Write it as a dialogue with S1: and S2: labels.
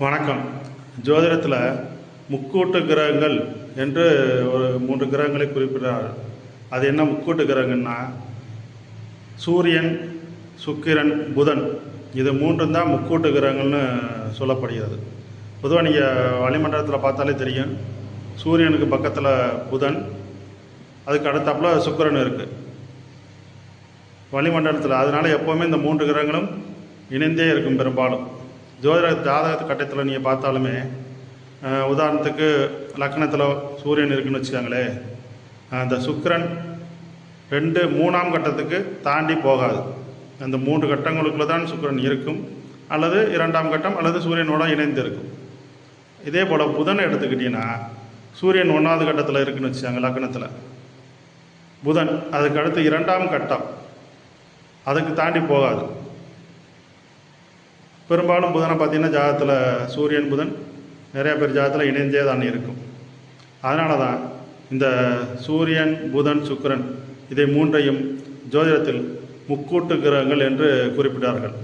S1: வணக்கம். ஜோதிடத்தில் முக்கூட்டு கிரகங்கள் என்று ஒரு 3 கிரகங்களை குறிப்பிடுறார். அது என்ன முக்கூட்டு கிரகங்கள்னா சூரியன், சுக்கிரன், புதன், இது 3 தான் முக்கூட்டு கிரகங்கள்னு சொல்லப்படுகிறது. பொதுவாக நீங்கள் வளிமண்டலத்தில் பார்த்தாலே தெரியும், சூரியனுக்கு பக்கத்தில் புதன், அதுக்கு அடுத்தாப்புல சுக்கிரன் இருக்குது வளிமண்டலத்தில். அதனால் எப்போவுமே இந்த 3 கிரகங்களும் இணைந்தே இருக்கும். பெரும்பாலும் ஜாதக கட்டத்தில் நீங்கள் பார்த்தாலுமே, உதாரணத்துக்கு லக்னத்தில் சூரியன் இருக்குன்னு வச்சுக்காங்களேன், அந்த சுக்கிரன் 3ஆம் கட்டத்துக்கு தாண்டி போகாது. அந்த 3 கட்டங்களுக்குள்ள தான் சுக்கிரன் இருக்கும், அல்லது 2ஆம் கட்டம் அல்லது சூரியனோட இணைந்து இருக்கும். இதே போல் புதனை எடுத்துக்கிட்டிங்கன்னா, சூரியன் 1ஆவது கட்டத்தில் இருக்குன்னு வச்சுக்காங்க லக்னத்தில், புதன் அதுக்கு அடுத்து 2ஆம் கட்டம், அதுக்கு தாண்டி போகாது. பெரும்பாலும் புதனை பார்த்திங்கன்னா ஜாதகத்தில் சூரியன் புதன் நிறையா பேர் ஜாதகத்தில் இணைந்தே தான் இருக்கும். அதனால தான் இந்த சூரியன், புதன், சுக்கிரன் இதை 3ஐயும் ஜோதிடத்தில் முக்கூட்டு கிரகங்கள் என்று குறிப்பிட்டார்கள்.